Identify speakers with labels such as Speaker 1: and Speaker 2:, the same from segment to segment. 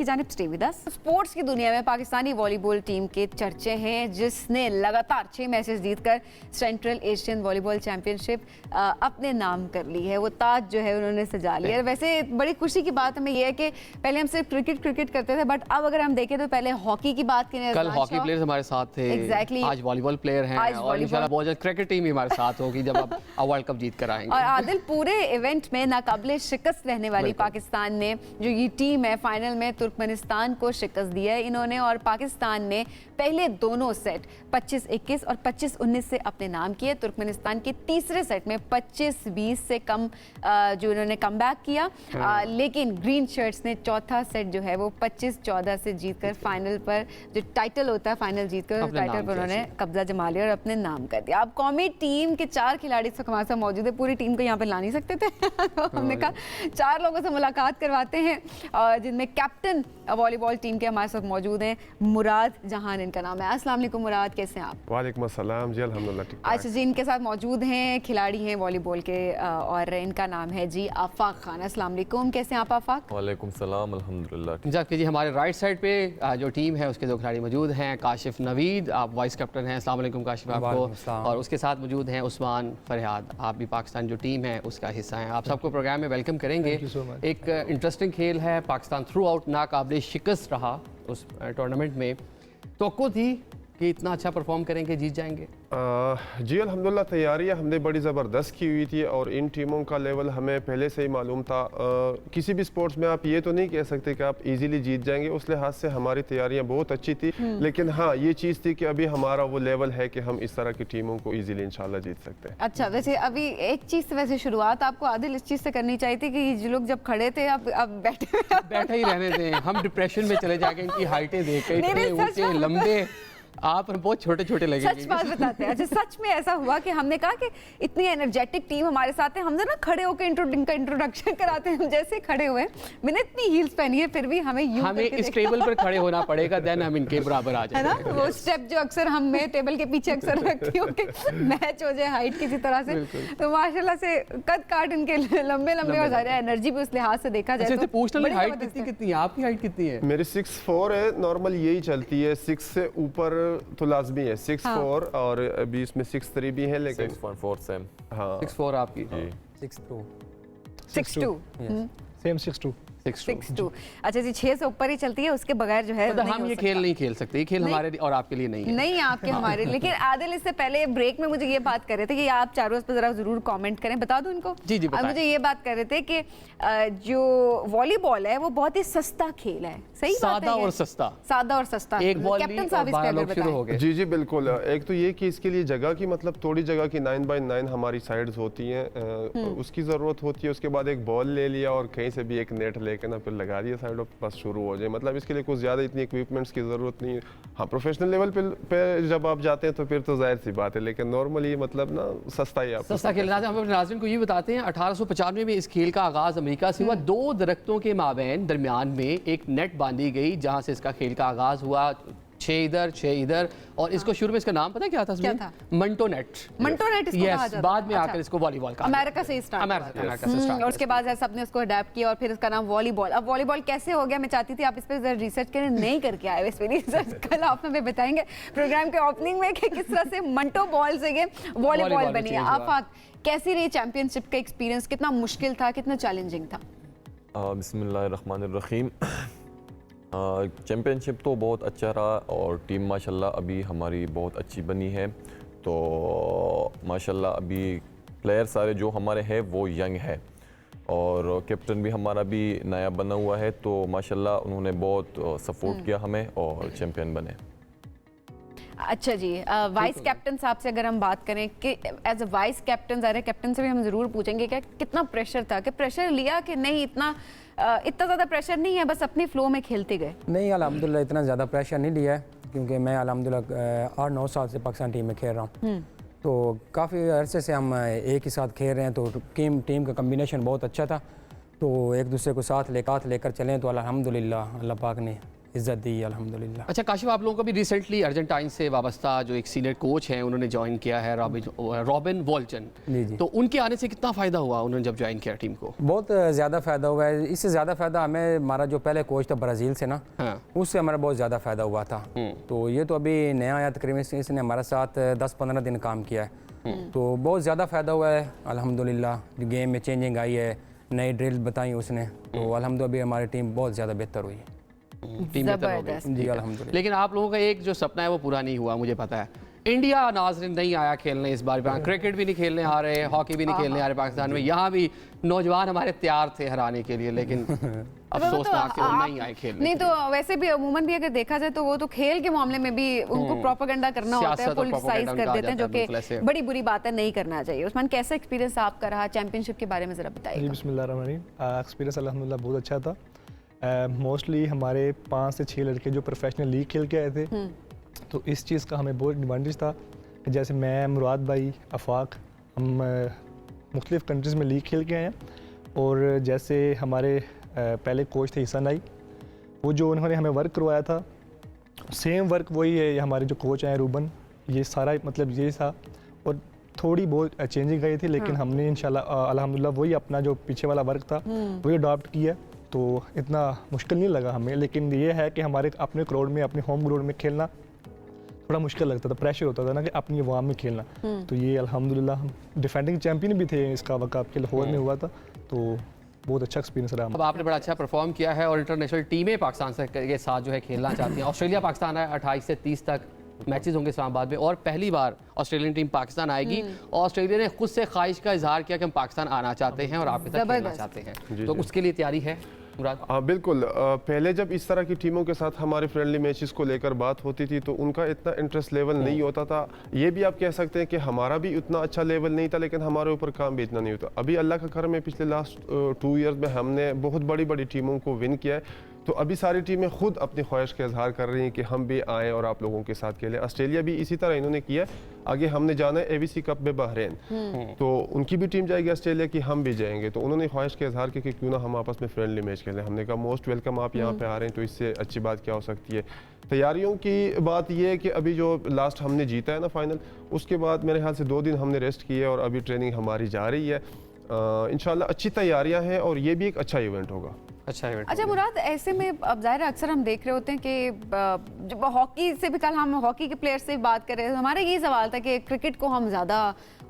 Speaker 1: की जानिब stay with us. Sports की दुनिया में पाकिस्तानी वॉलीबॉल टीम के चर्चे हैं, जिसने लगातार 6 मैचेस जीतकर सेंट्रल एशियन वॉलीबॉल चैंपियनशिप अपने नाम कर ली है। वो ताज जो है उन्होंने सजा लिया है। वैसे बड़ी खुशी की बात हमें यह है कि पहले हम सिर्फ क्रिकेट करते थे, बट अब अगर हम देखें तो पहले हॉकी की बात करें,
Speaker 2: कल हॉकी प्लेयर्स हमारे साथ थे।
Speaker 1: Exactly.
Speaker 2: आज वॉलीबॉल प्लेयर हैं और इंशाल्लाह बहुत जल्द क्रिकेट टीम भी हमारे साथ होगी जब अब वर्ल्ड कप जीत कर आएंगे।
Speaker 1: और आदिल, पूरे इवेंट में नाकाबिले शिकस्त रहने वाली पाकिस्तान ने जो ये टीम है, फाइनल में तुर्कमेनिस्तान को शिकस्त दी है इन्होंने, और पाकिस्तान ने पहले दोनों सेट 25-21 और 25-19 से अपने नाम किए। तुर्कमेनिस्तान के तीसरे सेट में 25-20 से कम जो इन्होंने कमबैक किया, लेकिन ग्रीन शर्ट्स ने चौथा सेट जो है वो 25-14 से जीतकर फाइनल पर जो टाइटल होता है, फाइनल जीतकर टाइटल पर उन्होंने कब्जा जमा लिया और अपने नाम कर दिया। अब कौमी टीम के 4 खिलाड़ी हमारे साथ मौजूद है। पूरी टीम को यहाँ पर ला नहीं सकते थे तो हमने कहा 4 लोगों से मुलाकात करवाते हैं, जिनमें कैप्टन वॉलीबॉल टीम के हमारे साथ मौजूद हैं मुराद जहान इनका नाम है। अस्सलाम वालेकुम मुराद, कैसे हैं आप?
Speaker 3: वालेकुम अस्सलाम जी, अल्हम्दुलिल्लाह ठीक।
Speaker 1: अच्छा जी, इनके साथ मौजूद हैं खिलाड़ी हैं वॉलीबॉल के और इनका नाम है जी आफाक खान। अस्सलाम वालेकुम, कैसे हैं आप आफाक?
Speaker 4: वालेकुम सलाम, अल्हम्दुलिल्लाह।
Speaker 2: जबकि जी हमारे राइट साइड पे जो टीम है उसके 2 खिलाड़ी मौजूद हैं। काशिफ नवीद, आप वाइस कैप्टन हैं। अस्सलाम वालेकुम काशिफ आपको। और उसके साथ मौजूद हैं उस्मान फरहाद, आप भी पाकिस्तान जो टीम है उसका हिस्सा हैं। आप सबको प्रोग्राम में वेलकम करेंगे। एक इंटरेस्टिंग खेल है, पाकिस्तान थ्रू आउट नाकाबिले शिकस्त रहा उस टूर्नामेंट में। तो थी कि इतना अच्छा परफॉर्म करेंगे, जीत जाएंगे?
Speaker 3: जी अल्हम्दुलिल्लाह, तैयारियां हमने बड़ी ज़बरदस्त की हुई थी और इन टीमों का लेवल हमें पहले से ही मालूम था। किसी भी स्पोर्ट्स में आप ये तो नहीं कह सकते कि आप इजीली जीत जाएंगे, उस लिहाज से हमारी तैयारियां बहुत अच्छी थी। लेकिन हाँ, ये चीज़ थी कि अभी हमारा वो लेवल है कि हम इस तरह की टीमों को इजीली इंशाल्लाह जीत सकते हैं।
Speaker 1: अच्छा, वैसे अभी एक चीज़ से वैसे शुरुआत आपको आदिल इस चीज़ से करनी चाहिए थी कि जो लोग जब खड़े थे अब बैठे
Speaker 2: ही रहने दें। हम डिप्रेशन में चले जाएंगे इनकी हाइटें देख के, इतने ऊंचे लंबे, आप बहुत छोटे छोटे लगेंगे।
Speaker 1: सच बात बताते हैं। अच्छा, सच में ऐसा हुआ कि हमने कहा कि इतनी एनर्जेटिक टीम हमारे साथ है, हमने ना खड़े होकर इंट्रोडक्शन कराते हैं, हम जैसे खड़े हुए मैंने इतनी हील्स पहनी है फिर भी हमें
Speaker 2: इस टेबल पर खड़े होना पड़ेगा, देन हम इनके बराबर आ जाएंगे,
Speaker 1: है ना? वो स्टेप जो अक्सर हम मैं टेबल के पीछे अक्सर रखती हूँ कि मैच हो जाए हाइट किसी तरह से। तो माशाल्लाह से कद काट इनके लंबे और ज़्यादा एनर्जी भी उस लिहाज से देखा जाए तो।
Speaker 2: पूछना हाइट कितनी है आपकी? हाइट कितनी है?
Speaker 3: मेरी 6'4" है, नॉर्मल यही चलती है। 6 से ऊपर तो लाजमी है, 6'4", और अभी इसमें 6'3" भी है, लेकिन
Speaker 4: 6.4 सेम।
Speaker 3: हाँ,
Speaker 2: 6'4" आपकी।
Speaker 1: 6'2"
Speaker 5: सेम 6'2".
Speaker 1: अच्छा जी, 6 से ऊपर ही चलती है, उसके बगैर जो है
Speaker 2: हम ये खेल नहीं खेल सकते। ये खेल हमारे और आपके लिए नहीं है।
Speaker 1: नहीं, आपके हमारे। लेकिन आदिल इससे पहले ब्रेक में मुझे ये बात कर रहे थे कि आप चारों इस पर जरा जरूर कमेंट करें, बता दूं इनको।
Speaker 2: जी बताएं।
Speaker 1: मुझे ये बात कर रहे थे कि जो वॉलीबॉल है वो बहुत ही सस्ता खेल है। सही बात है?
Speaker 2: सादा और सस्ता। एक बॉल
Speaker 1: कैप्टन साहब इस पे
Speaker 2: शुरू हो गए।
Speaker 3: जी बिल्कुल। एक तो ये कि इसके लिए जगह की, मतलब थोड़ी जगह की 9x9 हमारी साइड्स होती हैं, उसकी ज़रूरत होती है। उसके बाद एक बॉल ले लिया और कहीं से भी एक नेट लेके ना फिर लगा दिया साइड, बस शुरू हो जाए। मतलब इसके लिए कुछ ज़्यादा इतनी इक्विपमेंट्स की ज़रूरत नहीं है। हाँ, प्रोफेशनल लेवल पे जब आप जाते हैं तो फिर तो जाहिर सी बात है, लेकिन नॉर्मली मतलब ना सस्ता ही, आप
Speaker 2: सस्ता खेल। हम अपने नाज़रीन को ये बताते हैं 1895 में इस खेल का आगाज़ अमेरिका से हुआ। 2 दरख्तों के माबैन दरमियान में एक नेट बांधी गई जहाँ से इसका खेल का आगाज़ हुआ। 6 इधर और इसको शुरू में इसका नाम पता क्या था? मंटो नेट इसको कहा जाता। बाद में आकर इसको वॉलीबॉल का
Speaker 1: अमेरिका से स्टार्ट और उसके बाद सबने उसको अडैप्ट किया और फिर इसका नाम वॉलीबॉल। अब वॉलीबॉल कैसे हो गया, मैं चाहती थी आप इस पर रिसर्च करें, नहीं करके आए इस पर रिसर्च। कल आप हमें बताएंगे प्रोग्राम के ओपनिंग में कि किस तरह से मंटो बॉल से ये वॉलीबॉल बनी है। आप कैसी रही चैंपियनशिप का एक्सपीरियंस? कितना मुश्किल था, कितना चैलेंजिंग था?
Speaker 4: बिस्मिल्लाहिर्रहमानिर्रहीम। चैम्पियनशिप तो बहुत अच्छा रहा और टीम माशाल्लाह अभी हमारी बहुत अच्छी बनी है। तो माशाल्लाह अभी प्लेयर सारे जो हमारे हैं वो यंग है और कैप्टन भी हमारा भी नया बना हुआ है। तो माशाल्लाह उन्होंने बहुत सपोर्ट किया हमें और चैम्पियन बने।
Speaker 1: अच्छा जी, वाइस कैप्टन साहब से अगर हम बात करें कि एज अ वाइस कैप्टन, ज़ाहिर कैप्टन से भी हम ज़रूर पूछेंगे कि कितना प्रेशर था, कि प्रेशर लिया कि नहीं? इतना ज़्यादा प्रेशर नहीं है, बस अपनी फ्लो में खेलते गए? नहीं,
Speaker 5: अल्हम्दुलिल्लाह इतना ज़्यादा प्रेशर नहीं लिया है, क्योंकि मैं अल्हम्दुलिल्लाह 8-9 साल से पाकिस्तान टीम में खेल रहा हूँ। तो काफ़ी अरसे से हम एक ही साथ खेल रहे हैं, तो टीम का कम्बिनेशन बहुत अच्छा था। तो एक दूसरे को साथ लेकर चलें तो अल्हम्दुलिल्लाह अल्लाह पाक ने इज़्ज़त दी अल्हम्दुलिल्लाह।
Speaker 2: अच्छा काशिफ, आप लोगों को भी रिसेंटली अर्जेंटाइन से वाबस्ता जो एक सीनियर कोच हैं उन्होंने ज्वाइन किया है, रॉबिन वॉल्चन।
Speaker 5: जी जी।
Speaker 2: तो उनके आने से कितना फ़ायदा हुआ उन्होंने जब ज्वाइन किया टीम को?
Speaker 5: बहुत ज़्यादा फ़ायदा हुआ है। इससे ज़्यादा फ़ायदा हमें, हमारा जो पहले कोच था ब्राज़ील से ना,
Speaker 2: हाँ।
Speaker 5: उससे हमारा बहुत ज़्यादा फ़ायदा हुआ था। तो ये तो अभी नया आया, तकरीबन इसने हमारे साथ 10-15 दिन काम किया है, तो बहुत ज़्यादा फ़ायदा हुआ है अल्हम्दुलिल्लाह। गेम में चेंजिंग आई है, नई ड्रिल बताई उसने, तो अल्हम्दुलिल्लाह अभी हमारी टीम बहुत ज़्यादा बेहतर हुई है।
Speaker 2: टीम बेहतर हो गई।
Speaker 1: जबरदस्त।
Speaker 5: जी अल्हम्दुलिल्लाह।
Speaker 2: लेकिन आप लोगों का एक जो सपना है वो पूरा नहीं हुआ, मुझे पता है। इंडिया नाज़रीन नहीं आया खेलने इस बार, क्रिकेट भी नहीं खेलने आ रहे, हॉकी भी नहीं खेलने आ रहे पाकिस्तान में। यहाँ भी नौजवान हमारे तैयार थे हराने के लिए, लेकिन अफसोसनाक कि वो नहीं आए खेलने।
Speaker 1: नहीं तो वैसे भी अमूमन भी अगर देखा जाए तो वो तो खेल के मामले में भी उनको प्रोपेगेंडा करना होता है,
Speaker 2: सियासत और
Speaker 1: पॉलिटिसाइज
Speaker 2: propaganda
Speaker 1: कर
Speaker 2: उनका
Speaker 1: देते हैं,
Speaker 2: आ
Speaker 1: जो
Speaker 2: जाता है बिल्कुल
Speaker 1: कि
Speaker 2: ऐसे।
Speaker 1: बड़ी बुरी बात है, नहीं करना चाहिए। उस्मान, कैसा एक्सपीरियंस आपका रहा चैंपियनशिप के बारे में ज़रा
Speaker 6: जी
Speaker 1: बताइए।
Speaker 6: बिस्मिल्लाहिर्रहमानिर्रहीम। एक्सपीरियंस अल्हम्दुलिल्लाह बहुत अच्छा था। मोस्टली हमारे 5 से 6 लड़के जो प्रोफेशनल लीग खेल के आए थे, तो इस चीज़ का हमें बहुत एडवांटेज था। जैसे मैं, मुराद भाई, आफाक, हम मुख्तलिफ़ कंट्रीज़ में लीग खेल के आए हैं। और जैसे हमारे पहले कोच थे ईसा नाई, वो जो उन्होंने हमें वर्क करवाया था, सेम वर्क वही है हमारे जो कोच हैं रूबन, ये सारा मतलब ये था। और थोड़ी बहुत चेंजिंग आई थी, लेकिन हमने इंशाल्लाह अल्हम्दुलिल्लाह वही अपना जो पीछे वाला वर्क था वही अडॉप्ट किया, तो इतना मुश्किल नहीं लगा हमें। लेकिन ये है कि हमारे अपने ग्राउंड में, अपने होम ग्राउंड में खेलना थोड़ा मुश्किल लगता था, प्रेशर होता था ना कि अपनी अवाम में खेलना। तो ये अल्हम्दुलिल्लाह हम डिफेंडिंग चैंपियन भी थे इसका वक़्त के लाहौर में हुआ था, तो बहुत अच्छा एक्सपीरियंस रहा।
Speaker 2: अब आपने बड़ा अच्छा परफॉर्म किया है और इंटरनेशनल टीमें पाकिस्तान से के साथ जो है खेलना चाहती हैं। ऑस्ट्रेलिया पाकिस्तान है, 28 से 30 तक मैचेस होंगे इस्लामाबाद में, और पहली बार ऑस्ट्रेलियन टीम पाकिस्तान आएगी। ऑस्ट्रेलिया ने खुद से ख्वाहिश का इजहार किया कि हम पाकिस्तान आना चाहते हैं और आपके साथ खेलना चाहते हैं, तो उसके लिए तैयारी है मुराद?
Speaker 3: हाँ बिल्कुल। पहले जब इस तरह की टीमों के साथ हमारे फ्रेंडली मैचेस को लेकर बात होती थी तो उनका इतना इंटरेस्ट लेवल नहीं होता था। ये भी आप कह सकते हैं कि हमारा भी उतना अच्छा लेवल नहीं था, लेकिन हमारे ऊपर काम भी इतना नहीं होता। अभी अल्लाह का करम है, पिछले लास्ट 2 ईयर्स में हमने बहुत बड़ी बड़ी टीमों को विन किया है। तो अभी सारी टीमें खुद अपनी ख्वाहिश का इजहार कर रही हैं कि हम भी आएँ और आप लोगों के साथ खेलें। ऑस्ट्रेलिया भी इसी तरह इन्होंने किया। आगे हमने जाना है ABC कप में बहरीन, तो उनकी भी टीम जाएगी ऑस्ट्रेलिया की, हम भी जाएंगे। तो उन्होंने ख्वाहिश का इजहार किया कि क्यों ना हम आपस में फ्रेंडली मैच खेलें। हमने कहा मोस्ट वेलकम, आप यहाँ पे आ रहे हैं तो इससे अच्छी बात क्या हो सकती है। तैयारियों की बात यह है कि अभी जो लास्ट हमने जीता है ना फाइनल, उसके बाद मेरे ख्याल से 2 दिन हमने रेस्ट किया और अभी ट्रेनिंग हमारी जा रही है। इंशाल्लाह अच्छी तैयारियां हैं और ये भी एक अच्छा इवेंट होगा।
Speaker 1: अच्छा मुराद, ऐसे में अब जाहिर है अक्सर हम देख रहे होते हैं कि जब हॉकी से भी, कल हम हॉकी के प्लेयर से बात कर रहे थे, हमारा यही सवाल था कि क्रिकेट को हम ज़्यादा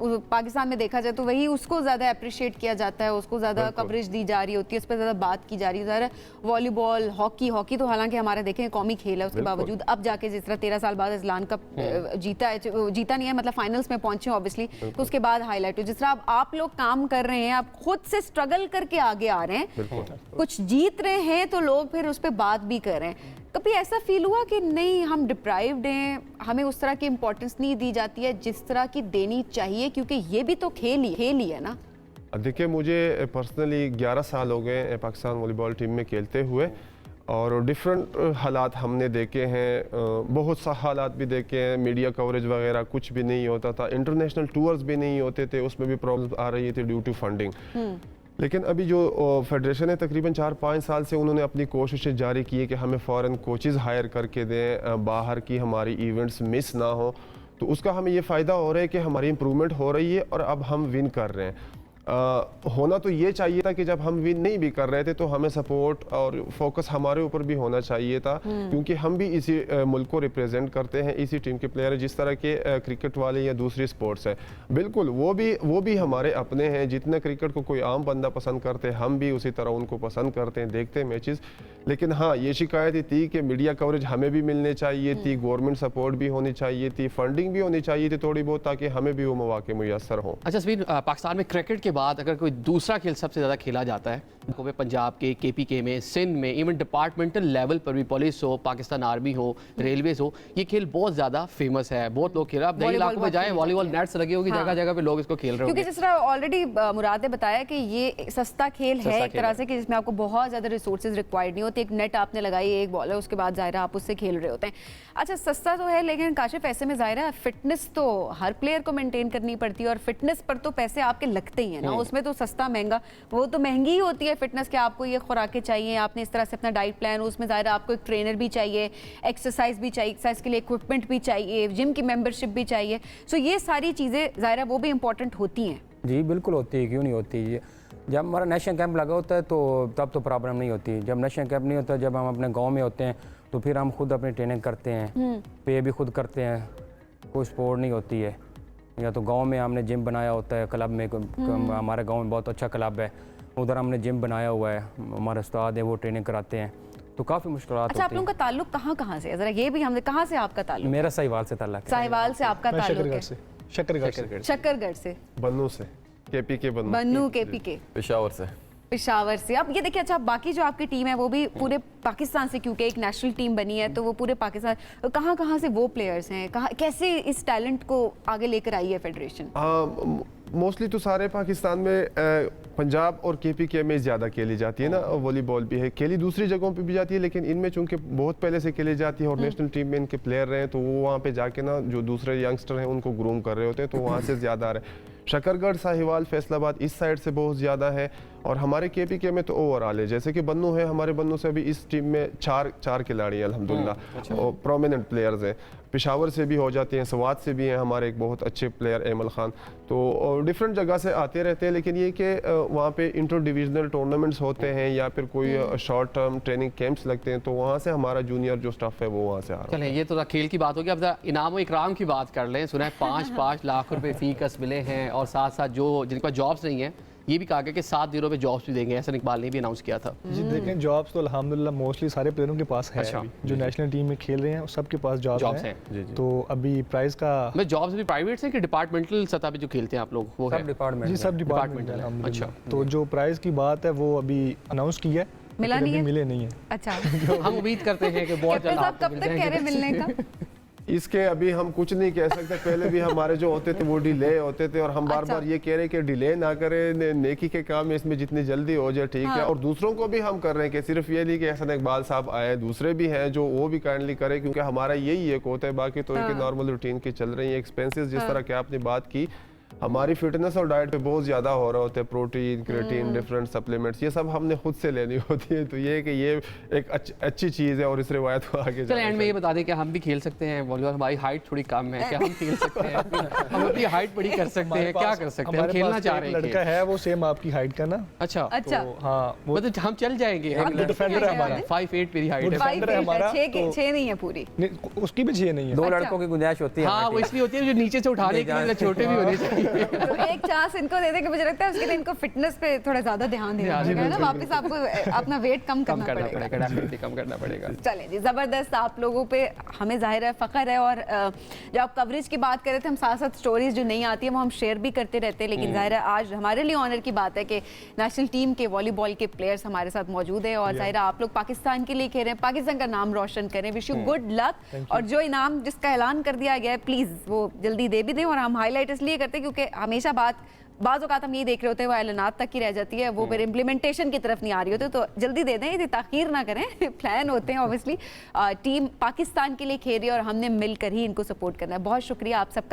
Speaker 1: पाकिस्तान में देखा जाए तो वही उसको ज़्यादा अप्रिशिएट किया जाता है, उसको ज़्यादा कवरेज दी जा रही होती है, उस पर ज़्यादा बात की जा रही है। ज़ाहिर है वॉलीबॉल, हॉकी तो हालांकि हमारे देखें कौमी खेल है, उसके बावजूद अब जाके जिस तरह 13 साल बाद इस्लान कप जीता नहीं है, मतलब फाइनल्स में पहुंचे ऑब्वियसली, तो उसके बाद हाईलाइट हो। जिस तरह अब आप लोग काम कर रहे हैं, आप खुद से स्ट्रगल करके आगे आ रहे हैं, कुछ जीत रहे हैं तो लोग फिर उस पर बात भी कर रहे हैं। कभी ऐसा फील हुआ कि नहीं हम डिप्राइव्ड हैं, हमें उस तरह की इंपॉर्टेंस नहीं दी जाती है जिस तरह की देनी चाहिए, क्योंकि ये भी तो खेल ही है ना?
Speaker 3: देखिए, मुझे पर्सनली 11 साल हो गए पाकिस्तान वॉलीबॉल टीम में खेलते हुए, और डिफरेंट हालात हमने देखे हैं, बहुत सा हालात भी देखे हैं। मीडिया कवरेज वगैरह कुछ भी नहीं होता था, इंटरनेशनल टूर्स भी नहीं होते थे, उसमें भी प्रॉब्लम आ रही थी ड्यू टू फंडिंग। लेकिन अभी जो फेडरेशन है तकरीबन 4-5 साल से उन्होंने अपनी कोशिशें जारी की है कि हमें फ़ॉरेन कोचेज़ हायर करके दें, बाहर की हमारी इवेंट्स मिस ना हो। तो उसका हमें ये फ़ायदा हो रहा है कि हमारी इम्प्रूवमेंट हो रही है और अब हम विन कर रहे हैं। होना तो ये चाहिए था कि जब हम विन नहीं भी कर रहे थे तो हमें सपोर्ट और फोकस हमारे ऊपर भी होना चाहिए था, क्योंकि हम भी इसी मुल्क को रिप्रेजेंट करते हैं, इसी टीम के प्लेयर हैं, जिस तरह के क्रिकेट वाले या दूसरी स्पोर्ट्स है। बिल्कुल वो भी हमारे अपने हैं। जितने क्रिकेट को कोई आम बंदा पसंद करते हैं, हम भी उसी तरह उनको पसंद करते हैं, देखते हैं मैचेस। लेकिन हाँ, ये शिकायत थी कि मीडिया कवरेज हमें भी मिलने चाहिए थी, गवर्नमेंट सपोर्ट भी होनी चाहिए थी, फंडिंग भी होनी चाहिए थी थोड़ी बहुत, ताकि हमें भी वो मौके मुयसर हों।
Speaker 2: अच्छा समीर, पाकिस्तान में क्रिकेट के बाद अगर कोई दूसरा खेल सबसे ज़्यादा खेला जाता है, पंजाब के KPK में, सिंध में, इवन डिपार्टमेंटल लेवल पर भी, पुलिस हो, पाकिस्तान आर्मी हो, रेलवेज हो, ये खेल बहुत ज़्यादा फेमस है, बहुत लोग खेल रहे हैं। आप नई इलाकों में जाएं, वॉलीबॉल नेट्स लगे होगी, जगह जगह पे लोग इसको खेल रहे
Speaker 1: क्योंकि
Speaker 2: होंगे।
Speaker 1: जिस तरह ऑलरेडी मुराद ने बताया कि ये सस्ता खेल है एक तरह से, कि जिसमें आपको बहुत ज़्यादा रिसोर्सेज रिक्वायर्ड नहीं होती। एक नेट आपने लगाई, एक बॉल है, उसके बाद ज़ाहिर आप उससे खेल रहे होते हैं। अच्छा, सस्ता तो है, लेकिन काशिफ ऐसे में ज़ाहिर है फिटनेस तो हर प्लेयर को मेंटेन करनी पड़ती है, और फिटनेस पर तो पैसे आपके लगते ही हैं ना, उसमें तो सस्ता महंगा, वो तो महंगी ही होती है फिटनेस के आपको ये खुराकें चाहिए, आपने इस तरह से अपना डाइट प्लान, उसमें ज़ाहिर है आपको एक ट्रेनर भी चाहिए, एक्सरसाइज भी चाहिए, एक्सरसाइज के लिए इक्विपमेंट भी चाहिए, जिम की मेंबरशिप भी चाहिए। सो ये सारी चीज़ें ज़ाहिर है वो भी इंपॉर्टेंट होती हैं।
Speaker 5: जी बिल्कुल होती है, क्यों नहीं होती। ये जब हमारा नेशनल कैंप लगा होता है तो तब तो प्रॉब्लम नहीं होती। जब नेशनल कैंप नहीं होता, जब हम अपने गांव में होते हैं तो फिर हम खुद अपनी ट्रेनिंग करते हैं, पे भी खुद करते हैं, कोई सपोर्ट नहीं होती है। या तो गांव में हमने जिम बनाया होता है, क्लब में हमारे गांव में बहुत अच्छा क्लब है, उधर हमने जिम बनाया हुआ है, हमारे उस्ताद है वो ट्रेनिंग कराते हैं, तो काफ़ी मुश्किलात
Speaker 1: अच्छा, आप
Speaker 5: होती
Speaker 1: लोगों
Speaker 5: हैं।
Speaker 1: का ताल्लुक कहाँ से है, जरा ये भी हमने, कहाँ से आपका ताल्लुक?
Speaker 5: मेरा साहिवाल से ताल्लुक है।
Speaker 1: साहिवाल से आपका
Speaker 6: मैं
Speaker 1: ताल्लुक है?
Speaker 6: शक्करगढ़ से
Speaker 1: शक्करगढ़ से,
Speaker 3: बन्नू से, केपी के बन्नू।
Speaker 1: बन्नू केपी के,
Speaker 4: पेशावर से।
Speaker 1: पेशावर से। अब ये देखिए, अच्छा बाकी जो आपकी टीम है वो भी पूरे पाकिस्तान से, क्योंकि एक नेशनल टीम बनी है तो वो पूरे पाकिस्तान, कहाँ कहाँ से वो प्लेयर्स हैं, कहाँ कैसे इस टैलेंट को आगे लेकर आई है फेडरेशन?
Speaker 3: मोस्टली तो सारे पाकिस्तान में पंजाब और केपी के में ज़्यादा खेली जाती है ना, वॉलीबॉल भी है, खेली दूसरी जगहों पे भी जाती है, लेकिन इनमें चूंकि बहुत पहले से खेली जाती है और नेशनल टीम में इनके प्लेयर रहे हैं, तो वो वहाँ पे जाके ना जो दूसरे यंगस्टर हैं उनको ग्रूम कर रहे होते हैं, तो वहाँ से ज़्यादा आ रहे हैं। शकरगढ़, साहिवाल, फैसलाबाद इस साइड से बहुत ज़्यादा है, और हमारे केपी के में तो ओवरऑल है। जैसे कि बन्नू है, हमारे बन्नू से अभी इस टीम में चार खिलाड़ी हैं अल्हम्दुलिल्लाह, और प्रोमिनेंट प्लेयर्स हैं। पेशावर से भी हो जाते हैं, सवात से भी हैं हमारे एक बहुत अच्छे प्लेयर एमल खान, तो डिफरेंट जगह से आते रहते हैं। लेकिन ये कि वहाँ पे इंटर डिविजनल टूर्नामेंट्स होते हैं या फिर कोई शॉर्ट टर्म ट्रेनिंग कैंप्स लगते हैं, तो वहाँ से हमारा जूनियर जो स्टाफ है वो वहाँ से आ रहा है।
Speaker 2: चलें, ये तो खेल की बात होगी, अब जरा इनाम और इकराम की बात कर लें। सुना है 5-5 लाख रुपए फीकस मिले हैं, और साथ साथ जो जिनके पास जॉब्स नहीं है ये भी कहा गया कि 7 दिनों में जॉब्स भी देंगे, ऐसा इकबाल ने भी अनाउंस किया था।
Speaker 6: जी देखें, जॉब्स तो अल्हम्दुलिल्लाह मोस्टली सारे प्लेयरों के पास है।
Speaker 2: अच्छा।
Speaker 6: अभी जो नेशनल टीम में खेल रहे हैं सबके पास जॉब्स
Speaker 2: हैं।
Speaker 4: जी जी।
Speaker 6: तो अभी प्राइस का
Speaker 2: मैं जॉब्स भी प्राइवेट हैं कि डिपार्टमेंटल सतह पे जो खेलते हैं आप लोग वो है?
Speaker 5: सब डिपार्टमेंट
Speaker 6: जी सब डिपार्टमेंट
Speaker 2: डिपार्टमेंट
Speaker 6: है
Speaker 2: है।
Speaker 6: अल्हम्दुलिल्लाह।
Speaker 2: अच्छा।
Speaker 6: तो जो प्राइस की बात है वो अभी अनाउंस की है,
Speaker 1: मिला
Speaker 6: लेकिन
Speaker 1: नहीं
Speaker 6: अभी
Speaker 1: है?
Speaker 6: मिले नहीं है।
Speaker 1: अच्छा,
Speaker 2: हम उम्मीद करते हैं कि बहुत
Speaker 1: कैप्टन
Speaker 2: जल्द
Speaker 1: साहब
Speaker 2: आपको
Speaker 1: कब
Speaker 2: मिल
Speaker 1: तक कह
Speaker 2: जाएंगे।
Speaker 1: रहे मिलने का?
Speaker 3: इसके अभी हम कुछ नहीं कह सकते। पहले भी हमारे जो होते थे वो डिले होते थे, और हम बार
Speaker 1: अच्छा।
Speaker 3: बार ये कह रहे हैं कि डिले ना करें, नेकी के काम में इसमें जितनी जल्दी हो जाए ठीक है। और दूसरों को भी हम कर रहे हैं कि सिर्फ ये नहीं कि हसन इकबाल साहब आए, दूसरे भी हैं जो वो भी काइंडली करें, क्योंकि हमारा यही एक होता है। बाकी तो एक नॉर्मल रूटीन की चल रही है। एक्सपेंसेस जिस तरह की आपने बात की, हमारी फिटनेस और डाइट पे बहुत ज़्यादा हो रहा होता है, प्रोटीन, क्रिएटिन, डिफरेंट सप्लीमेंट्स, ये सब हमने खुद से लेनी होती है। तो ये है कि ये एक अच्छी चीज़ है, और इस रिवायत को आगे
Speaker 2: चलो एंड में ये बता दें कि हम भी खेल सकते हैं वॉलीबॉल, हमारी हाइट थोड़ी कम है, क्या हम खेल सकते हैं? हम अपनी हाइट बड़ी कर सकते हैं, क्या कर सकते हैं? हम खेलना चाह रहे हैं।
Speaker 6: लड़का है वो सेम आपकी हाइट का ना।
Speaker 2: अच्छा,
Speaker 1: अच्छा,
Speaker 6: तो हाँ वो
Speaker 2: मतलब हम चल जाएंगे।
Speaker 6: डिफेंडर है हमारा।
Speaker 2: 5'8" मेरी हाइट है।
Speaker 6: वो defender है हमारा,
Speaker 1: 6 नहीं है पूरी।
Speaker 6: नहीं, उसकी भी 6 नहीं है।
Speaker 5: 2
Speaker 1: अच्छा।
Speaker 5: लड़कों की गुंजाइश होती है
Speaker 2: हाँ,
Speaker 5: हमारी
Speaker 2: वो इसलिए होती है जो नीचे से उठाने के लिए छोटे भी होने चाहिए।
Speaker 1: तो एक चांस इनको दे दे कि मुझे लगता है उसके लिए इनको फिटनेस पे थोड़ा ज्यादा ध्यान देना पड़ेगा ना, वापस आपको अपना वेट कम
Speaker 2: कम
Speaker 1: करना
Speaker 2: करना
Speaker 1: पड़ेगा।
Speaker 2: पड़ेगा, डेफिनेटली कम करना पड़ेगा।
Speaker 1: चले जी, ज़बरदस्त। आप लोगों पे हमें जाहिर है फ़ख्र है, और जब आप कवरेज की बात कर रहे थे, हम साथ साथ स्टोरीज जो नहीं आती है वो हम शेयर भी करते रहते हैं। लेकिन जाहिर है आज हमारे लिए ऑनर की बात है कि नेशनल टीम के वॉलीबॉल के प्लेयर्स हमारे साथ मौजूद है, और जाहिर है आप लोग पाकिस्तान के लिए खेल रहे हैं, पाकिस्तान का नाम रोशन करें। विश यू गुड लक, और जो इनाम जिसका ऐलान कर दिया गया है प्लीज़ वो जल्दी दे भी दें। और हम हाईलाइट इसलिए करते हैं क्योंकि हमेशा बाज़ औक़ात हम ये देख रहे होते हैं वो ऐलानात तक ही रह जाती है, वो फिर इम्प्लीमेंटेशन की तरफ नहीं आ रही होती। तो जल्दी दे दें, इतनी ताख़ीर ना करें। प्लान होते हैं ऑब्वियसली। टीम पाकिस्तान के लिए खेल रही है और हमने मिलकर ही इनको सपोर्ट करना है। बहुत शुक्रिया आप सबका।